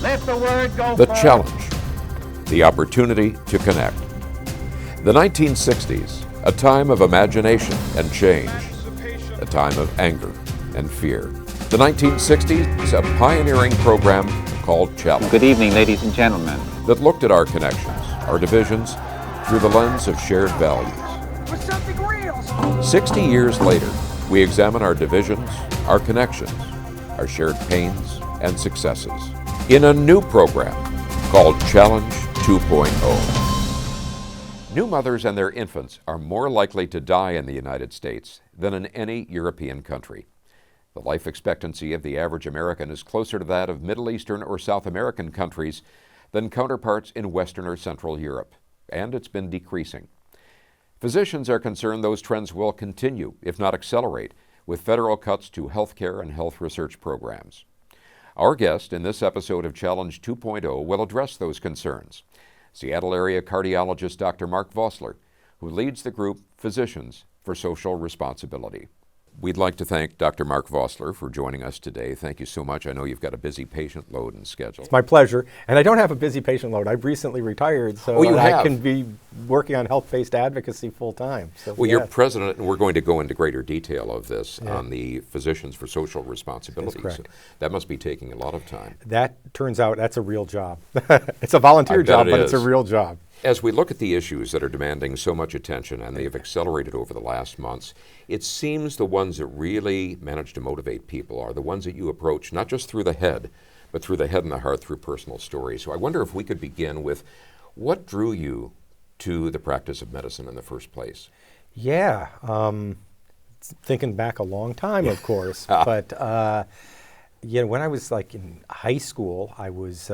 Let the word go The forth. challenge, the opportunity to connect. The 1960s, a time of imagination and change, a time of anger and fear. The 1960s, a pioneering program called Challenge Good evening, ladies and gentlemen. that looked at our connections, our divisions, through the lens of shared values. For something real. 60 years later, we examine our divisions, our connections, our shared pains and successes in a new program called Challenge 2.0. New mothers and their infants are more likely to die in the United States than in any European country. The life expectancy of the average American is closer to that of Middle Eastern or South American countries than counterparts in Western or Central Europe, and it's been decreasing. Physicians are concerned those trends will continue, if not accelerate, with federal cuts to healthcare and health research programs. Our guest in this episode of Challenge 2.0 will address those concerns. Seattle area cardiologist Dr. Mark Vossler, who leads the group Physicians for Social Responsibility. We'd like to thank Dr. Mark Vossler for joining us today. Thank you so much. I know you've got a busy patient load and schedule. It's my pleasure. And I don't have a busy patient load. I've recently retired, so I can be working on health-based advocacy full-time. So, well, you're president, and we're going to go into greater detail of this on the Physicians for Social Responsibility. That's correct. So that must be taking a lot of time. That turns out that's a real job. It's a volunteer job, but it's a real job. As we look at the issues that are demanding so much attention, and they have accelerated over the last months, it seems the ones that really manage to motivate people are the ones that you approach not just through the head, but through the head and the heart through personal stories. So I wonder if we could begin with what drew you to the practice of medicine in the first place? Yeah, thinking back a long time, of course. But when I was like in high school, I was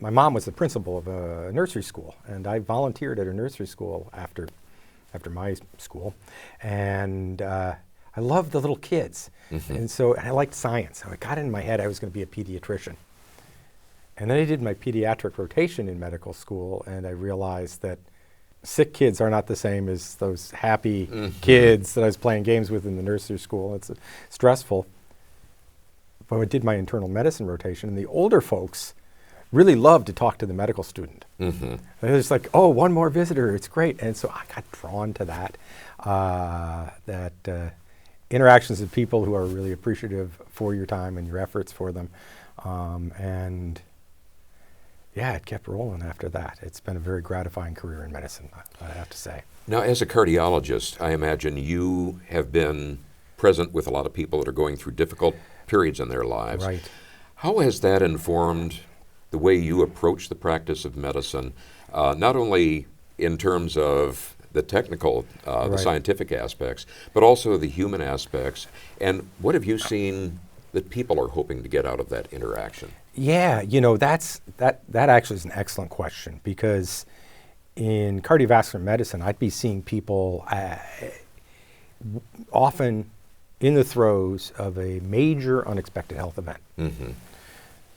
my mom was the principal of a nursery school, and I volunteered at a nursery school after my school, and I loved the little kids, and so I liked science. So I got in my head I was going to be a pediatrician, and then I did my pediatric rotation in medical school, and I realized that sick kids are not the same as those happy kids that I was playing games with in the nursery school. It's stressful. But I did my internal medicine rotation, and the older folks really loved to talk to the medical student. It was like, oh, one more visitor, it's great. And so I got drawn to that, interactions with people who are really appreciative for your time and your efforts for them. And yeah, it kept rolling after that. It's been a very gratifying career in medicine, I have to say. Now, as a cardiologist, I imagine you have been present with a lot of people that are going through difficult periods in their lives. Right. How has that informed the way you approach the practice of medicine, not only in terms of the technical, the scientific aspects, but also the human aspects? And what have you seen that people are hoping to get out of that interaction? Yeah, that actually is an excellent question, because in cardiovascular medicine, I'd be seeing people often in the throes of a major unexpected health event.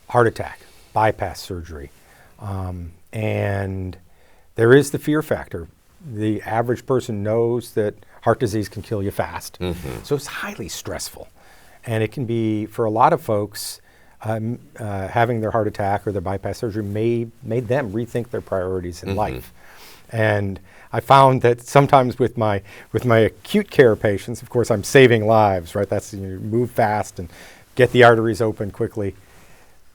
Heart attack, bypass surgery, and there is the fear factor. The average person knows that heart disease can kill you fast, so it's highly stressful. And it can be, for a lot of folks, having their heart attack or their bypass surgery made them rethink their priorities in life. And I found that sometimes with my acute care patients, of course, I'm saving lives, right? That's, move fast and get the arteries open quickly.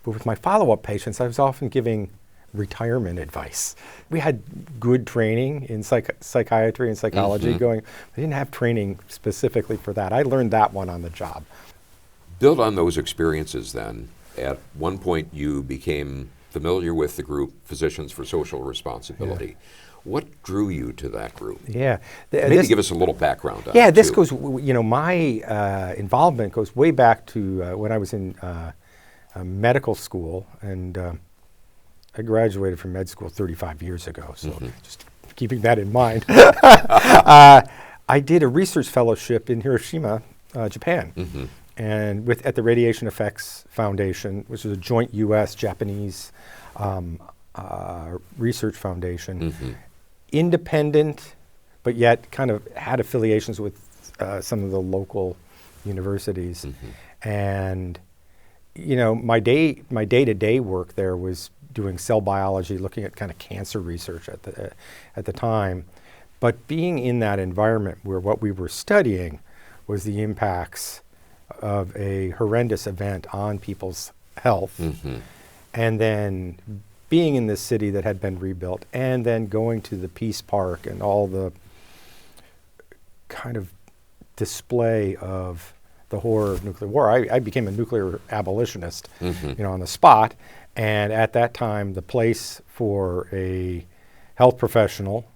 But with my follow-up patients, I was often giving retirement advice. We had good training in psychiatry and psychology going. I didn't have training specifically for that. I learned that one on the job. Build on those experiences then. At one point you became familiar with the group Physicians for Social Responsibility. What drew you to that group? Yeah. Maybe give us a little background on it. Yeah, this goes, my involvement goes way back to when I was in medical school, and I graduated from med school 35 years ago, so just keeping that in mind. I did a research fellowship in Hiroshima, Japan, and at the Radiation Effects Foundation, which is a joint U.S.-Japanese research foundation. Independent, but yet kind of had affiliations with some of the local universities. And my day-to-day work there was doing cell biology, looking at kind of cancer research at the time. But being in that environment where what we were studying was the impacts of a horrendous event on people's health, and then being in this city that had been rebuilt, and then going to the Peace Park and all the kind of display of the horror of nuclear war. I became a nuclear abolitionist, on the spot. And at that time, the place for a health professional,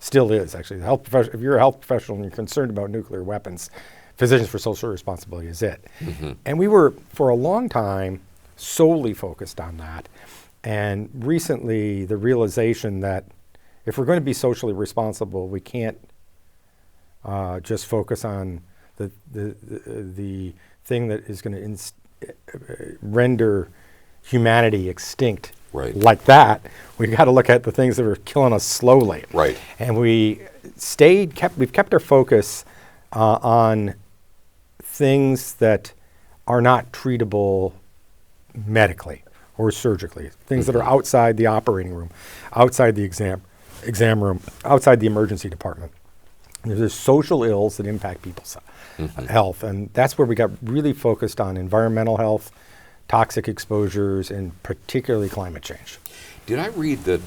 still is actually, if you're a health professional and you're concerned about nuclear weapons, Physicians for Social Responsibility is it. And we were, for a long time, solely focused on that. And recently, the realization that if we're going to be socially responsible, we can't just focus on the thing that is going to render humanity extinct like that. We've got to look at the things that are killing us slowly. Right. And we've kept our focus on things that are not treatable medically or surgically, things that are outside the operating room, outside the exam room, outside the emergency department. There's social ills that impact people's health, and that's where we got really focused on environmental health, toxic exposures, and particularly climate change. Did I read that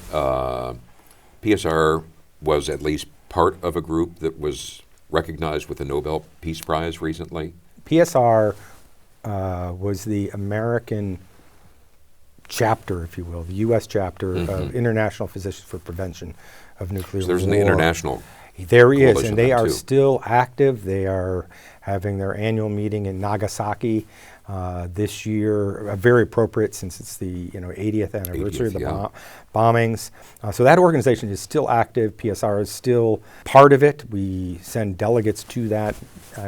PSR was at least part of a group that was recognized with the Nobel Peace Prize recently? PSR was the American chapter, if you will, the U.S. chapter of International Physicians for Prevention of Nuclear War. So there's an international There is, and they are too. still active. They are having their annual meeting in Nagasaki this year, very appropriate since it's the 80th anniversary of the bombings. So that organization is still active. PSR is still part of it. We send delegates to that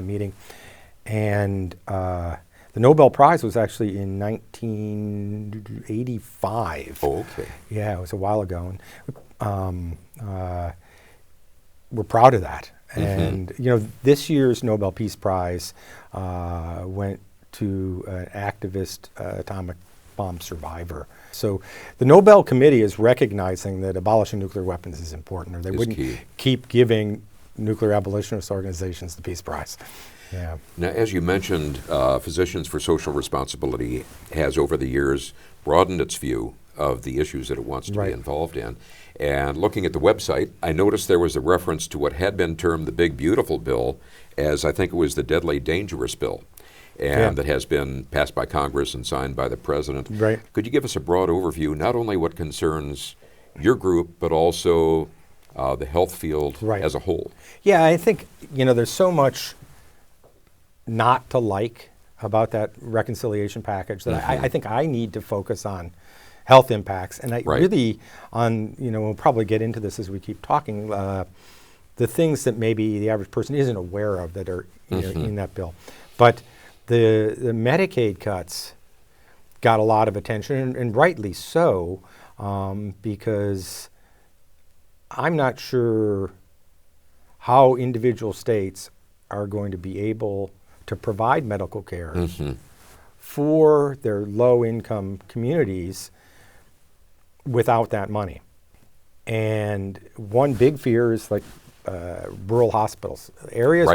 meeting. And the Nobel Prize was actually in 1985. Oh, okay. Yeah, it was a while ago. And, we're proud of that. And, this year's Nobel Peace Prize went to an activist atomic bomb survivor. So the Nobel Committee is recognizing that abolishing nuclear weapons is important, or they wouldn't keep giving nuclear abolitionist organizations the Peace Prize. Yeah. Now, as you mentioned, Physicians for Social Responsibility has over the years broadened its view of the issues that it wants to be involved in. And looking at the website, I noticed there was a reference to what had been termed the Big Beautiful Bill as, I think it was the Deadly Dangerous Bill, and that has been passed by Congress and signed by the President. Right. Could you give us a broad overview, not only what concerns your group, but also the health field as a whole? Yeah, I think, there's so much not to like about that reconciliation package that I think I need to focus on health impacts. And I really, we'll probably get into this as we keep talking, the things that maybe the average person isn't aware of that are in that bill. But the Medicaid cuts got a lot of attention, and rightly so, because I'm not sure how individual states are going to be able to provide medical care for their low-income communities without that money. And one big fear is like rural hospitals, areas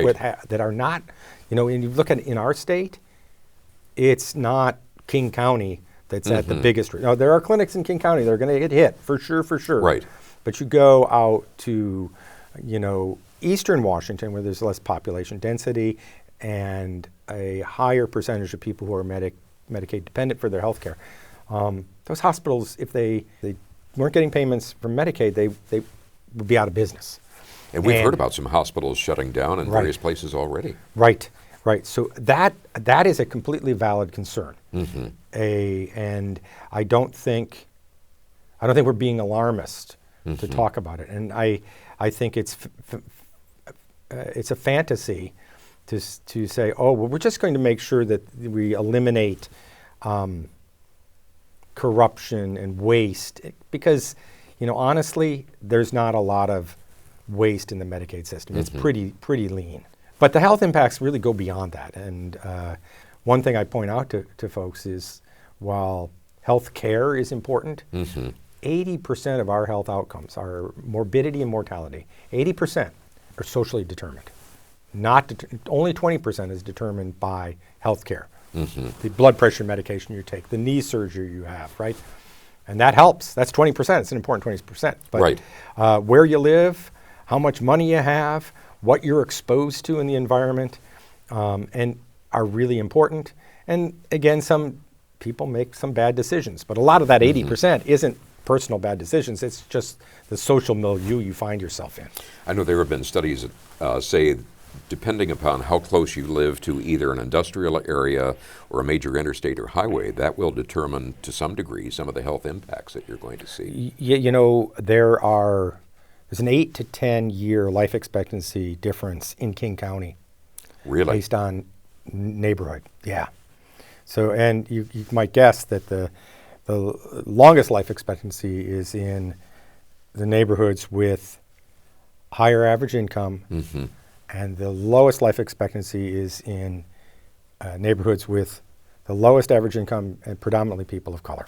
that are not, when you look at it in our state, it's not King County that's at the biggest. Now, there are clinics in King County that are going to get hit, for sure. Right. But you go out to, eastern Washington, where there's less population density and a higher percentage of people who are Medicaid dependent for their health care. Those hospitals, if they weren't getting payments from Medicaid, they would be out of business. And we've heard about some hospitals shutting down in various places already. Right. So that is a completely valid concern. And I don't think we're being alarmist to talk about it. And I think it's a fantasy to say, oh, well, we're just going to make sure that we eliminate corruption and waste, because, honestly, there's not a lot of waste in the Medicaid system. It's pretty lean. But the health impacts really go beyond that. And one thing I point out to folks is while health care is important, 80% of our health outcomes, our morbidity and mortality, 80% are socially determined. Only 20% is determined by health care. The blood pressure medication you take, the knee surgery you have, right? And that helps. That's 20%. It's an important 20%. But where you live, how much money you have, what you're exposed to in the environment, and are really important. And again, some people make some bad decisions, but a lot of that 80% isn't personal bad decisions. It's just the social milieu you find yourself in. I know there have been studies that say depending upon how close you live to either an industrial area or a major interstate or highway, that will determine to some degree some of the health impacts that you're going to see. You know, there's an 8 to 10 year life expectancy difference in King County. Really? Based on neighborhood, yeah. So, and you might guess that the longest life expectancy is in the neighborhoods with higher average income, and the lowest life expectancy is in neighborhoods with the lowest average income and predominantly people of color.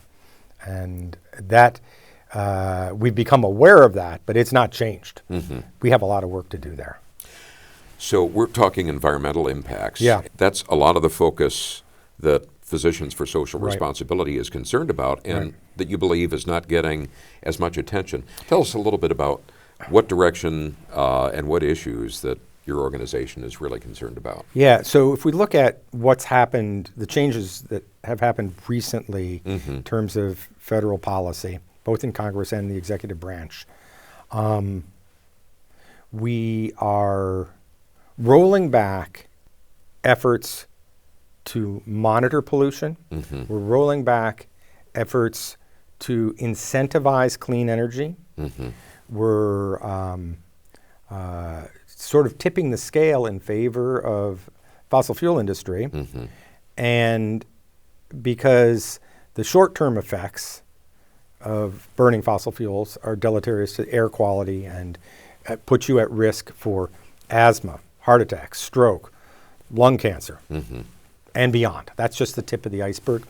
And that, we've become aware of that, but it's not changed. We have a lot of work to do there. So we're talking environmental impacts. Yeah. That's a lot of the focus that Physicians for Social Responsibility is concerned about, and that you believe is not getting as much attention. Tell us a little bit about what direction and what issues that your organization is really concerned about. Yeah, so if we look at what's happened, the changes that have happened recently in terms of federal policy, both in Congress and the executive branch, we are rolling back efforts to monitor pollution. We're rolling back efforts to incentivize clean energy. We're sort of tipping the scale in favor of fossil fuel industry. And because the short-term effects of burning fossil fuels are deleterious to air quality and put you at risk for asthma, heart attack, stroke, lung cancer, and beyond. That's just the tip of the iceberg.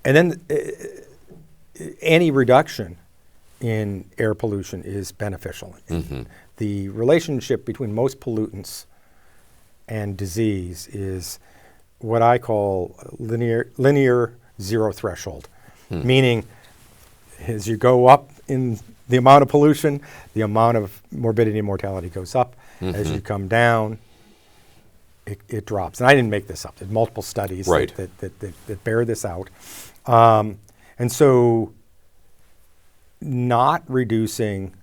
And then any reduction in air pollution is beneficial. The relationship between most pollutants and disease is what I call linear zero threshold, meaning as you go up in the amount of pollution, the amount of morbidity and mortality goes up. As you come down, it drops. And I didn't make this up. There's multiple studies that bear this out. And so not reducing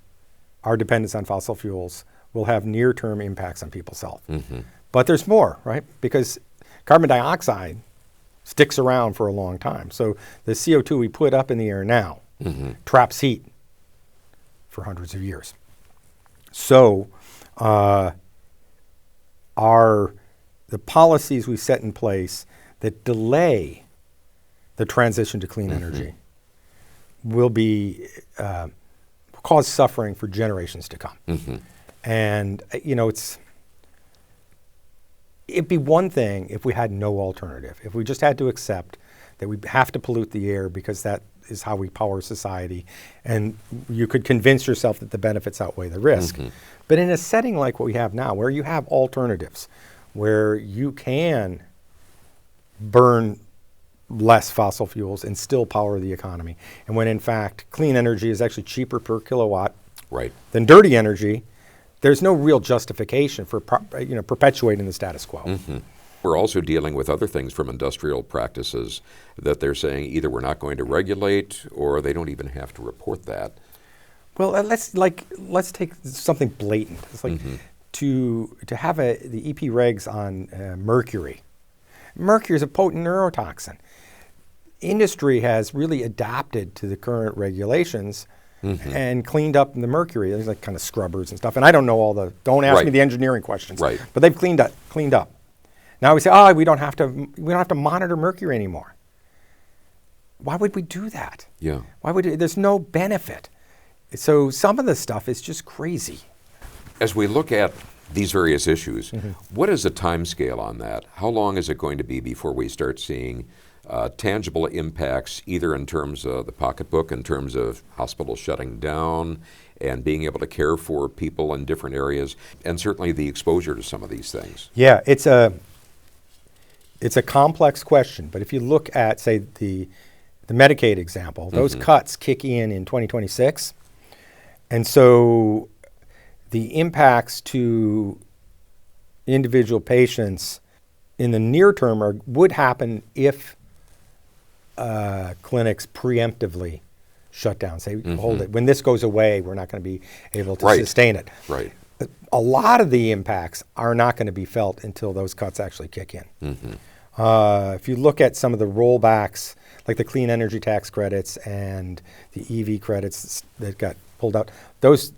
our dependence on fossil fuels will have near-term impacts on people's health. But there's more, right? Because carbon dioxide sticks around for a long time. So the CO2 we put up in the air now traps heat for hundreds of years. So the policies we set in place that delay the transition to clean energy will be cause suffering for generations to come. And you know, it'd be one thing if we had no alternative. If we just had to accept that we have to pollute the air because that is how we power society, and you could convince yourself that the benefits outweigh the risk. But in a setting like what we have now, where you have alternatives, where you can burn less fossil fuels and still power the economy, and when in fact clean energy is actually cheaper per kilowatt than dirty energy, there's no real justification for perpetuating the status quo. We're also dealing with other things from industrial practices that they're saying either we're not going to regulate or they don't even have to report that. Well, let's take something blatant. It's like to have the EP regs on mercury. Mercury is a potent neurotoxin. Industry has really adapted to the current regulations and cleaned up the mercury. There's like kind of scrubbers and stuff. And I don't know don't ask me the engineering questions. But they've cleaned up. Now we say, we don't have to monitor mercury anymore. Why would we do that? Yeah. There's no benefit. So some of the stuff is just crazy. As we look at these various issues. What is the time scale on that? How long is it going to be before we start seeing tangible impacts, either in terms of the pocketbook, in terms of hospitals shutting down and being able to care for people in different areas, and certainly the exposure to some of these things? Yeah, it's a complex question, but if you look at, say, the Medicaid example, those cuts kick in 2026, and so the impacts to individual patients in the near term would happen if clinics preemptively shut down, say, hold it. When this goes away, we're not going to be able to sustain it. Right. A lot of the impacts are not going to be felt until those cuts actually kick in. If you look at some of the rollbacks, like the clean energy tax credits and the EV credits that got pulled out, those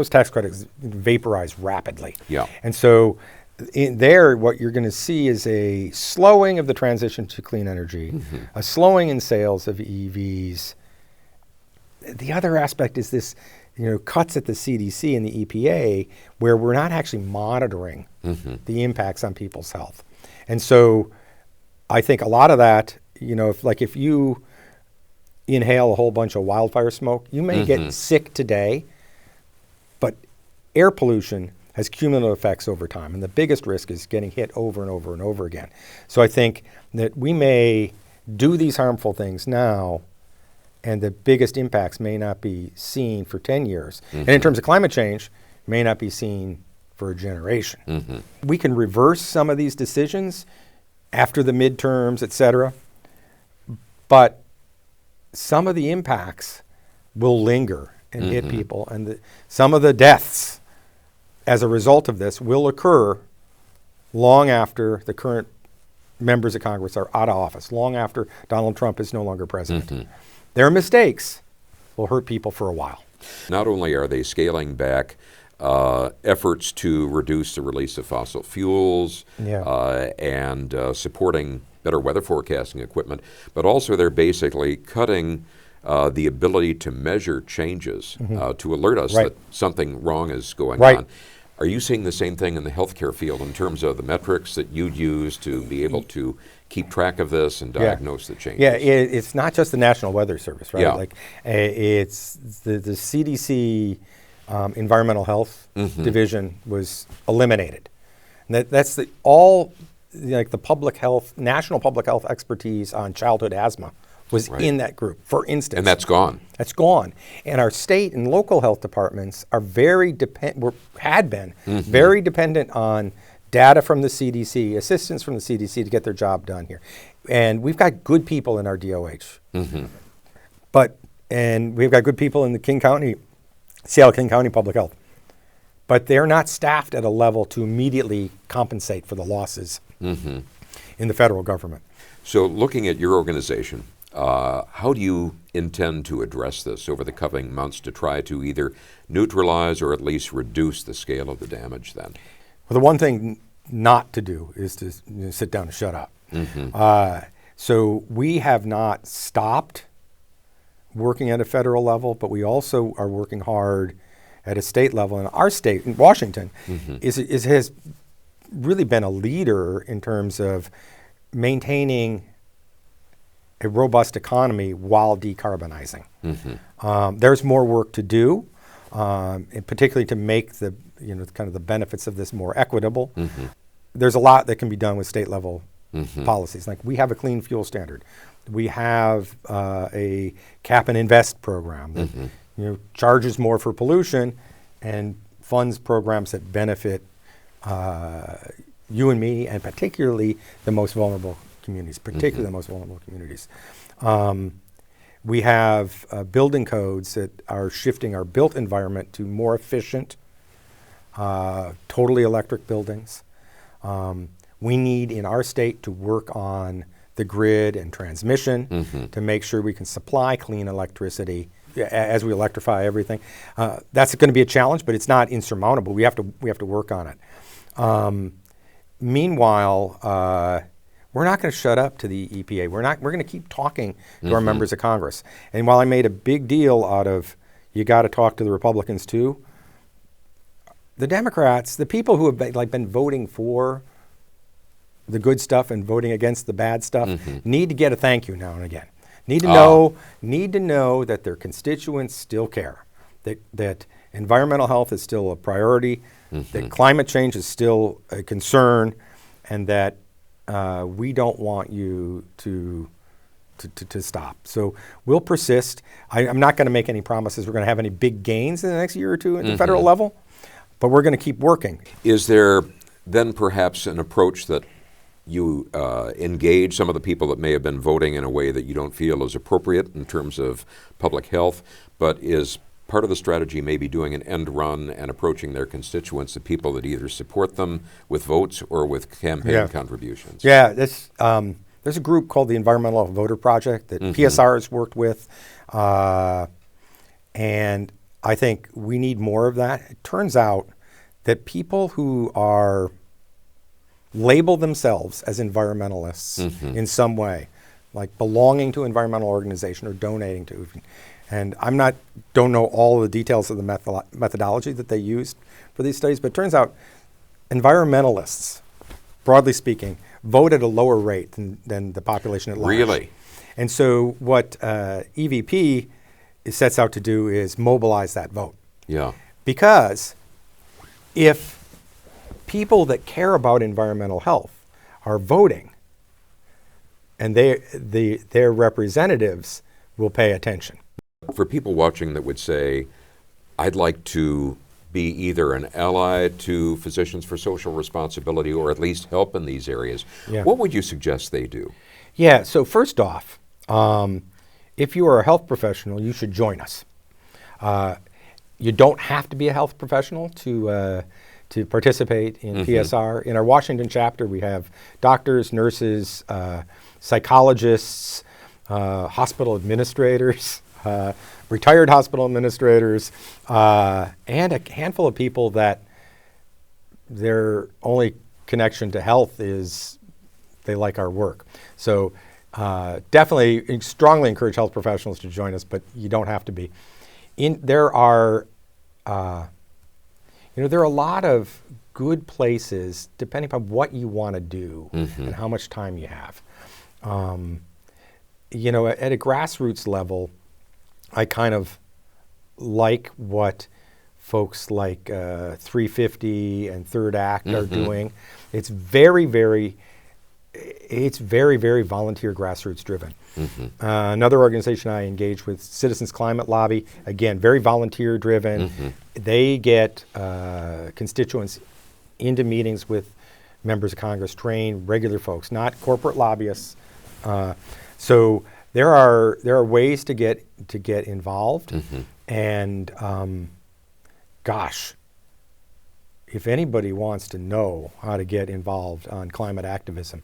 tax credits vaporize rapidly. Yeah. And so in there, what you're going to see is a slowing of the transition to clean energy, a slowing in sales of EVs. The other aspect is this, cuts at the CDC and the EPA, where we're not actually monitoring the impacts on people's health. And so I think a lot of that, if you inhale a whole bunch of wildfire smoke, you may get sick today, but air pollution has cumulative effects over time. And the biggest risk is getting hit over and over and over again. So I think that we may do these harmful things now, and the biggest impacts may not be seen for 10 years. And in terms of climate change, may not be seen for a generation. We can reverse some of these decisions after the midterms, et cetera, but some of the impacts will linger and hit people, and some of the deaths as a result of this will occur long after the current members of Congress are out of office, long after Donald Trump is no longer president. Their mistakes will hurt people for a while. Not only are they scaling back efforts to reduce the release of fossil fuels and supporting better weather forecasting equipment, but also they're basically cutting the ability to measure changes to alert us that something wrong is going on. Are you seeing the same thing in the healthcare field in terms of the metrics that you'd use to be able to keep track of this and diagnose the changes? Yeah, it's not just the National Weather Service, right? Yeah. Like it's the CDC Environmental Health Division was eliminated. And that's the public health, national public health expertise on childhood asthma was in that group, for instance. And that's gone. That's gone. And our state and local health departments are very very dependent on data from the CDC, assistance from the CDC to get their job done here. And we've got good people in our DOH. And we've got good people in the Seattle King County Public Health. But they're not staffed at a level to immediately compensate for the losses in the federal government. So looking at your organization, how do you intend to address this over the coming months to try to either neutralize or at least reduce the scale of the damage then? Well, the one thing not to do is to sit down and shut up. So we have not stopped working at a federal level, but we also are working hard at a state level. And our state, in Washington, has really been a leader in terms of maintaining a robust economy while decarbonizing. There's more work to do, and particularly to make the the benefits of this more equitable. There's a lot that can be done with state level policies. Like we have a clean fuel standard. We have a cap and invest program that charges more for pollution and funds programs that benefit you and me, and particularly the most vulnerable communities, We have building codes that are shifting our built environment to more efficient, totally electric buildings. We need in our state to work on the grid and transmission to make sure we can supply clean electricity as we electrify everything. That's going to be a challenge, but it's not insurmountable. We have to work on it. Meanwhile, we're not going to shut up to the EPA. We're going to keep talking to our members of Congress. And while I made a big deal out of you got to talk to the Republicans too, the Democrats, the people who have been voting for the good stuff and voting against the bad stuff, need to get a thank you now and again. Need to know that their constituents still care, that environmental health is still a priority, that climate change is still a concern, and that we don't want you to stop. So we'll persist. I'm not going to make any promises we're going to have any big gains in the next year or two at the federal level, but we're going to keep working. Is there then perhaps an approach that you engage some of the people that may have been voting in a way that you don't feel is appropriate in terms of public health, but is part of the strategy maybe doing an end run and approaching their constituents, the people that either support them with votes or with campaign contributions? Yeah, there's a group called the Environmental Voter Project that PSR has worked with, and I think we need more of that. It turns out that people who label themselves as environmentalists in some way, like belonging to an environmental organization or donating to, and don't know all the details of the methodology that they used for these studies, but it turns out environmentalists, broadly speaking, vote at a lower rate than the population at large. Really? And so what EVP sets out to do is mobilize that vote. Yeah. Because if people that care about environmental health are voting, and their representatives will pay attention. For people watching that would say, I'd like to be either an ally to Physicians for Social Responsibility or at least help in these areas, what would you suggest they do? Yeah, so first off, if you are a health professional, you should join us. You don't have to be a health professional to participate in PSR. In our Washington chapter, we have doctors, nurses, psychologists, hospital administrators, retired hospital administrators, and a handful of people that their only connection to health is they like our work. So definitely strongly encourage health professionals to join us, but you don't have to be. There are a lot of good places depending upon what you want to do and how much time you have. At a grassroots level, I kind of like what folks like 350 and Third Act are doing. It's very, very volunteer grassroots driven. Another organization I engage with, Citizens Climate Lobby, again, very volunteer driven. They get constituents into meetings with members of Congress, train regular folks, not corporate lobbyists. So there are ways to get involved, and gosh, if anybody wants to know how to get involved on climate activism,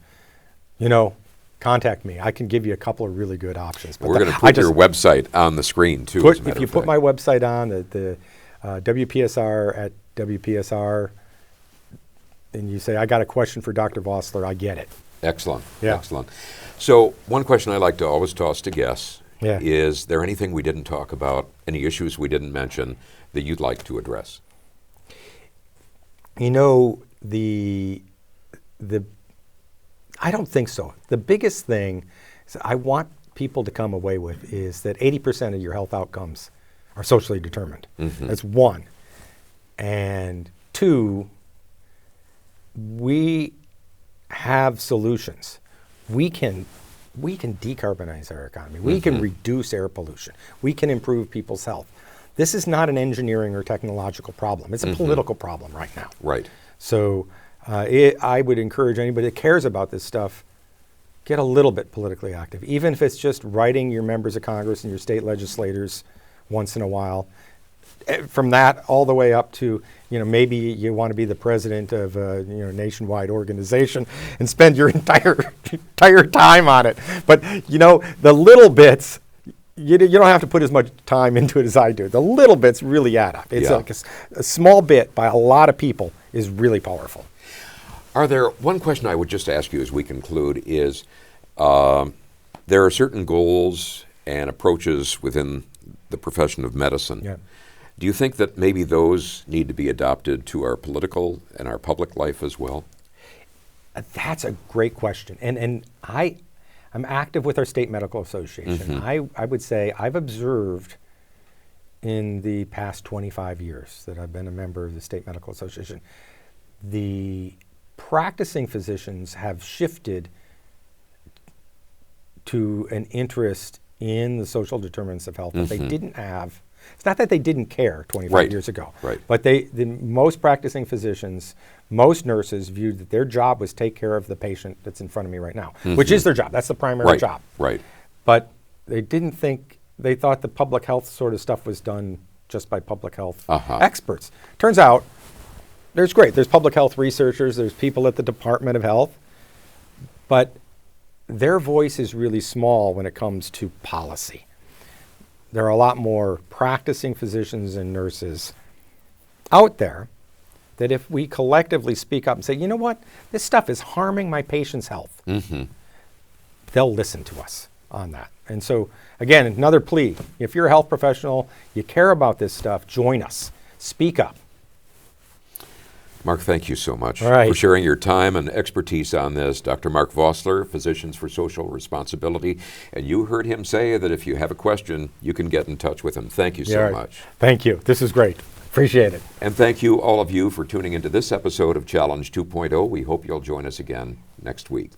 contact me. I can give you a couple of really good options. But we're going to put your website on the screen too. If you put my website on the WPSR at WPSR, and you say I got a question for Dr. Vossler, I get it. Excellent. Yeah. Excellent. So one question I like to always toss to guests is there anything we didn't talk about, any issues we didn't mention that you'd like to address? I don't think so. The biggest thing I want people to come away with is that 80% of your health outcomes are socially determined. That's one. And two, we have solutions. We can decarbonize our economy. We can reduce air pollution. We can improve people's health. This is not an engineering or technological problem. It's a political problem right now. Right. So I would encourage anybody that cares about this stuff, get a little bit politically active, even if it's just writing your members of Congress and your state legislators once in a while. From that all the way up to, maybe you want to be the president of a nationwide organization and spend your entire time on it. But the little bits, you don't have to put as much time into it as I do. The little bits really add up. It's like a small bit by a lot of people is really powerful. One question I would just ask you as we conclude is, there are certain goals and approaches within the profession of medicine Do you think that maybe those need to be adopted to our political and our public life as well? That's a great question. And I'm active with our state medical association. I would say I've observed in the past 25 years that I've been a member of the state medical association, the practicing physicians have shifted to an interest in the social determinants of health that they didn't have. It's not that they didn't care 25 years ago, but the most practicing physicians, most nurses viewed that their job was take care of the patient that's in front of me right now, which is their job. That's the primary job. But they didn't think, they thought the public health sort of stuff was done just by public health experts. Turns out, there's public health researchers, there's people at the Department of Health, but their voice is really small when it comes to policy. There are a lot more practicing physicians and nurses out there that if we collectively speak up and say, you know what, this stuff is harming my patient's health, they'll listen to us on that. And so, again, another plea, if you're a health professional, you care about this stuff, join us, speak up. Mark, thank you so much for sharing your time and expertise on this. Dr. Mark Vossler, Physicians for Social Responsibility. And you heard him say that if you have a question, you can get in touch with him. Thank you so much. Thank you. This is great. Appreciate it. And thank you, all of you, for tuning into this episode of Challenge 2.0. We hope you'll join us again next week.